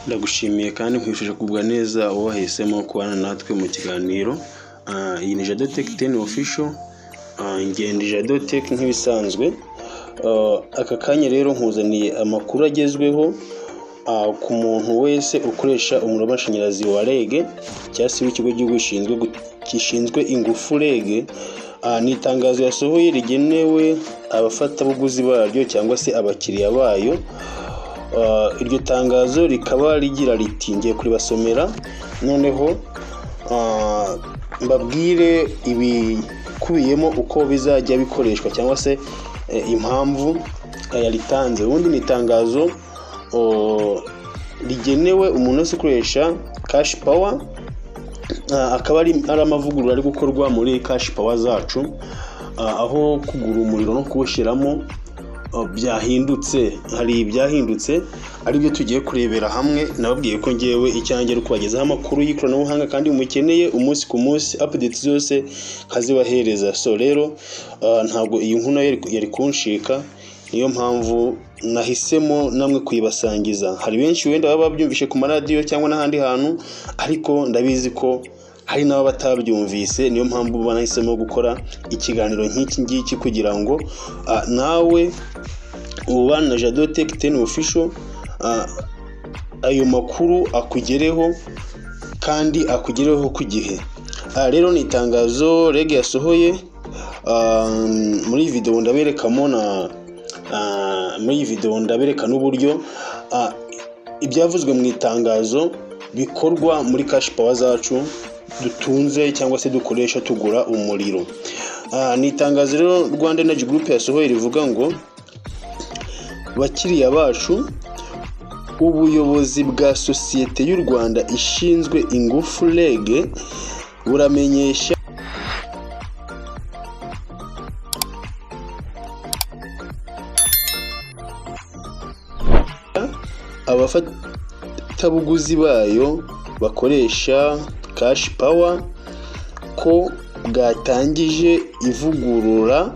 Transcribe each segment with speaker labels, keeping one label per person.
Speaker 1: Ndagushimiye kandi nkwifuje kugubwa neza uwo wahisemo kubana natwe mu kiganiro. Iyi ni Jado Tech 10 official. Ngende Jado Tech nk'ibisanzwe. Aka kanya rero nkuzaniye amakuru agezweho ku muntu wese ukoresha umuriro w'amashanyarazi wa REG cyangwa se w'ikigo gihugu gishinzwe ingufu REG. Ni itangazo yasohoye rigenewe abafatabuguzi baryo cyangwa se abakiriya bayo. Iryo tangazo rikaba rigira riti, ngiye kuribasomera noneho mbabwire ibikubiyemo uko bizajya bikoreshwa cyangwa se impamvu yaritanze. Ubundi ni itangazo rigenewe umuntu wese ukoresha Kashipawa. Akaba ari amavugurura ari gukorwa muri Kashipawa zacu, aho kugura umuriro no kuwushyiramo byahindutse. Hari ibyahindutse ari byo tugiye kurebera hamwe. Nababwiye ko ngewe icyanjye ari kubagezaho amakuru y'ikoranabuhanga kandi mukeneye umunsi ku munsi, updates zose nkazibahereza. So rero ntabwo iyi nkuru yari kunshika, niyo mpamvu nahisemo namwe kuyibasangiza. Hari benshi wenda baba babyumvishe ku maradiyo cyangwa n'ahandi hantu, ariko ndabizi ko hari n'abo batabyumvise. Niyo mpamvu banahisemo gukora ikiganiro nk'iki ngiki kugira ngo nawe ubana na Jado Tech 10 official ayo makuru akugereho kandi akugereho ku gihe. Rero ni itangazo REG yasohoye. Muri video ndaberekamo muri video ndabereka n'uburyo ibyavuzwe mu itangazo bikorwa muri Kashipawa zacu dutunze cyangwa se dukoresha tugura umuriro. Ni itangazo rero Rwanda Energy Group yasohoye rivuga ngo: bakiriya bacu, ubuyobozi bwa sosiyete y'u Rwanda ishinzwe ingufu REG buramenyesha abafatabuguzi bayo bakoresha Kashipawa ko bwatangije ivugurura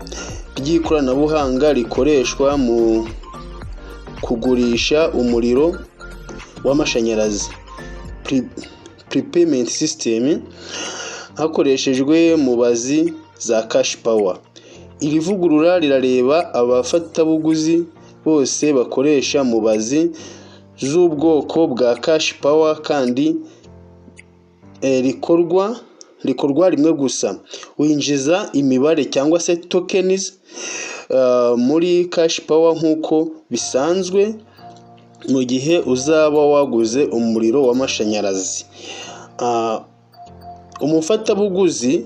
Speaker 1: ry'ikoranabuhanga rikoreshwa mu kugurisha umuriro w'amashanyarazi, prepayment system, hakoreshejwe mubazi za Kashipawa. Iri vugurura rirareba abafatabuguzi bose bakoresha mubazi z'ubwoko bwa Kashipawa kandi rikorwa rimwe gusa. Winjiza imibare cyangwa se tokens muri Kashipawa nk'uko bisanzwe mu gihe uzaba waguze umuriro w'amashanyarazi. Umufatabuguzi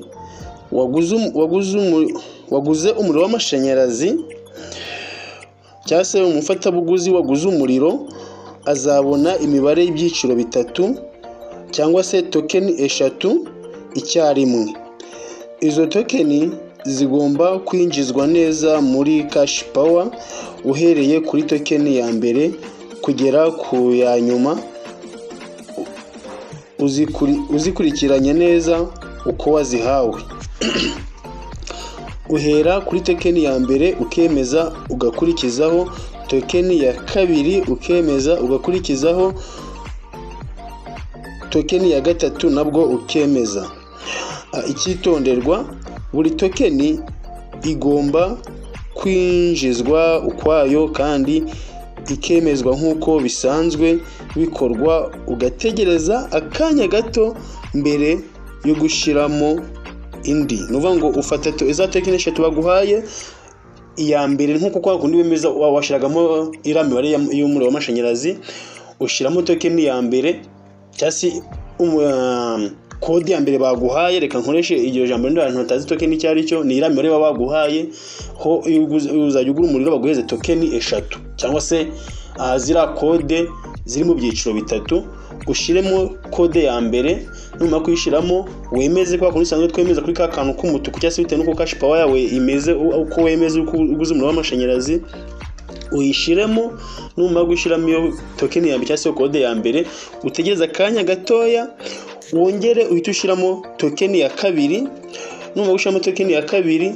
Speaker 1: waguze umuriro w'amashanyarazi cyangwa se umufatabuguzi waguze umuriro azabona imibare y'ibyiciro bitatu cyangwa se token eshatu icyarimwe. Izo token zigomba kwinjizwa neza muri Kashipawa uhereye kuri token ya mbere kugera ku ya nyuma, uzikurikiranye neza uko wazihawe. Uhera kuri token ya mbere ukemeza ugakurikizaho, token ya kabiri ukemeza ugakurikizaho, token ya gatatu nabwo ukemeza. Icyitonderwa, buri token igomba kwinjizwa ukwayo kandi ikemezwa nk'uko bisanzwe bikorwa, ugategereza akanya gato mbere yo gushyiramo indi. Nuvuga ngo ufata za token eshatu baguhaye, iya mbere nk'uko kwa kundi wemeza washiragamo iramibare y'umuriro w'amashanyarazi, ushiramo token ya mbere cyasi kode ya mbere baguhaye. Reka nkoreshe iryo jambo n'abantu batazi token icyo ari cyo. Ni iramibare baguhaye ho uzajya ugura umuriro baguheze token eshatu cyangwa se zira kode ziri mu byiciro bitatu. Ushiremo kode ya mbere, numara kuyishiramo wemeze kwa kundi sanzwe twemeza kuri ka kantu k'umutuku cyangwa se bitewe n'uko Kashipawa yawe imeze, uko wemeze uko uguze umuriro w'amashanyarazi uyishiremo. Numara gushiramo iyo token ya mbere cyangwa se kode ya mbere, utegereza akanya gatoya wongere uhita ushiramo token ya kabiri. Numara gushiramo token ya kabiri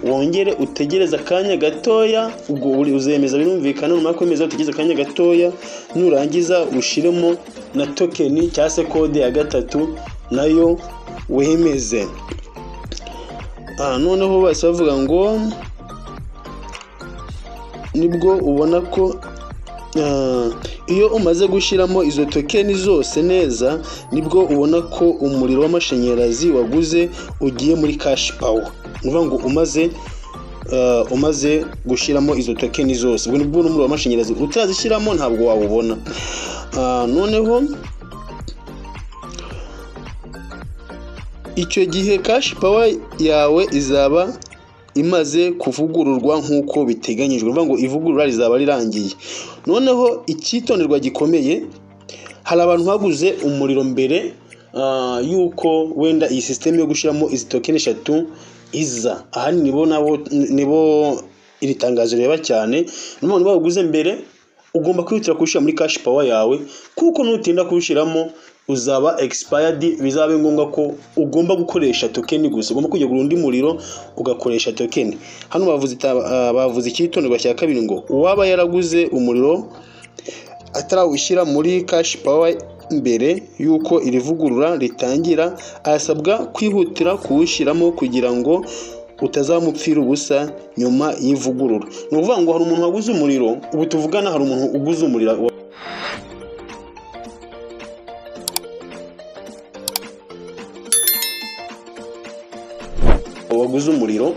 Speaker 1: wongere utegereze akanya gatoya, ubwo uzemeza birumvikana, nyuma yo kwemeza utegereze akanya gatoya, nurangiza ushiremo na tokeni cyangwa se kode ya gatatu nayo wemeze. Noneho bose bavuga ngo nibwo ubona ko iyo umaze gushyiramo izo tokeni zose neza, nibwo ubona ko umuriro w'amashanyarazi waguze ugiye muri Kashipawa. Nuvuga ngo umaze gushyiramo izo tokeni zose, ubwo nibwo umuriro w'amashanyarazi utazishyiramo ntabwo wawubona. Noneho icyo gihe Kashipawa yawe izaba imaze kuvugururwa nk'uko biteganyijwe, uvuga ngo ivugurura rizaba rirangiye. Noneho icyitonderwa gikomeye, hari abantu baguze umuriro mbere yuko wenda iyi system yo gushyiramo izi tokeni 3 iza. Aha nibo iri tangazo reba cyane. None baguze mbere ugomba kwihutira kuwushyira muri Kashipawa yawe, kuko nutinda kuwushyiramo uzaba expired, bizabe ngombwa ko ugomba gukoresha tokeni gusa, ugomba kujya undi muriro ugakoresha tokeni. Hano bavuze icyitonderwa cya kabiri ngo uwaba yaraguze umuriro atarawushyira muri Kashipawa mbere yuko irivugurura ritangira, arasabwa kwihutira kuwushyiramo kugira ngo utazamupfira ubusa nyuma y'ivugurura. Ni ukuvuga ngo hari umuntu waguze umuriro, ubu tuvugana hari umuntu uguze umuriro waguze umuriro,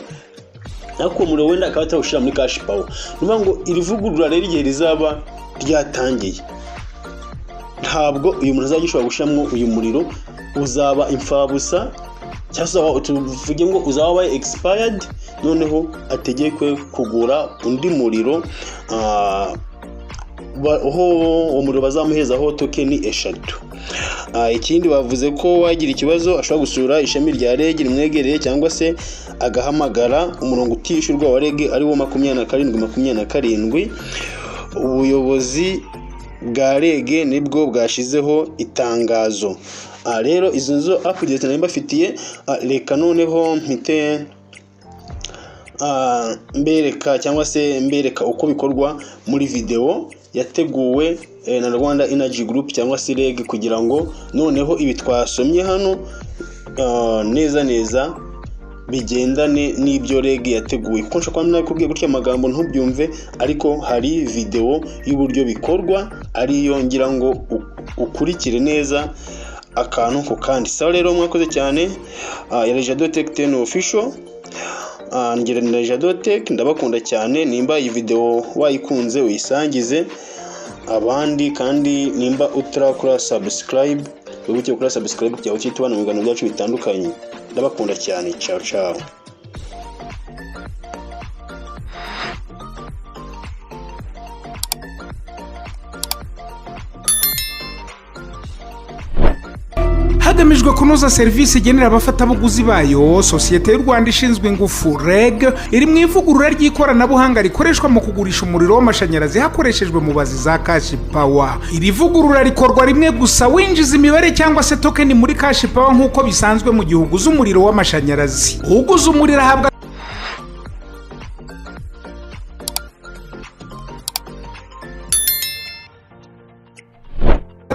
Speaker 1: ariko umuriro wenda akaba atawushyira muri Kashipawa. Ni ukuvuga ngo irivugurura rero igihe rizaba ryatangiye, ntabwo uyu muntu azajya ushobora gushyiramo uyu muriro, uzaba imfabusa, cyangwa tuvuge ngo uzaba wabaye expired, noneho ategekwe kugura undi muriro aho uwo muriro bazamuhezaho tokeni 3. Ikindi bavuze ko wagira ikibazo ashobora gusura ishami rya REG rimwegereye, cyangwa se agahamagara umurongo utishyurwa wa REG ari wo 2727. Ubuyobozi bwa REG nibwo bwashizeho itangazo. Rero izo nzo update nari mbafitiye, reka noneho mpite mbereka uko bikorwa muri video yateguwe na Rwanda Energy Group cyangwa se REG, kugira ngo noneho ibi twasomye hano neza bigendane n'ibyo REG yateguye. Kuko nshaka kwamna kubwiye gutya amagambo ntubyumve, ariko hari video y'uburyo bikorwa, ariyo ngira ngo ukurikire neza akantu ko kandi. Sawa rero mwakoze cyane. Ya Jadotech 10 official, ngire na Jadotech, ndabakunda cyane. Nimba iyi video wayikunze uyisangize abandi, kandi nimba utarakora subscribe wibuke gukora subscribe kugira ngo cyitubana mu biganiro byacu bitandukanye. Ndabakunda cyane. Ciao ciao.
Speaker 2: hagamijwe kunoza serivisi igenera abafatabuguzi bayo, sosiyete y'u Rwanda ishinzwe ingufu REG iri mu ivugurura ry'ikoranabuhanga rikoreshwa mu kugurisha umuriro w'amashanyarazi hakoreshejwe mubazi za Kashipawa. Iri vugurura rikorwa rimwe gusa, winjiza imibare cyangwa se tokeni muri Kashipawa nk'uko bisanzwe mu gihugu z'umuriro w'amashanyarazi. Uguze umuriro ahabwa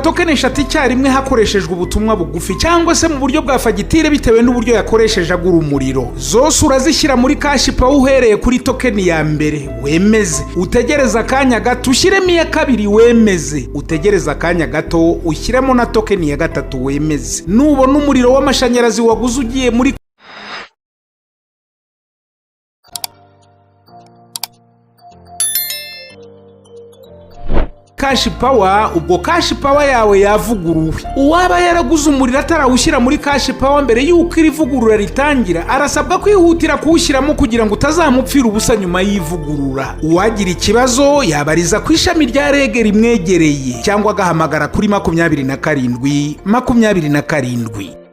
Speaker 2: tokeni 3 icyarimwe hakoreshejwe ubutumwa bugufi cyangwa se mu buryo bwa fagitire bitewe n'uburyo yakoresheje agura umuriro. Zose urazishyira muri Kashipawa uhereye kuri tokeni ya mbere, wemeze, utegereza akanya gato ushyiremo iya kabiri, wemeze, utegereza akanya gato ushyiremo na tokeni ya gatatu, wemeze. Nubona umuriro w'amashanyarazi waguze ugiye muri Kashipawa, ubwo Kashipawa yawe yavuguruwe. Uwaba yaraguze umuriro atarawushyira muri Kashipawa mbere y'uko iri vugurura ritangira, arasabwa kwihutira kuwushyiramo kugira ngo utazamupfira ubusa nyuma y'ivugurura. Uwagira ikibazo yabariza ku ishami rya REG rimwegereye cyangwa agahamagara kuri 27 27.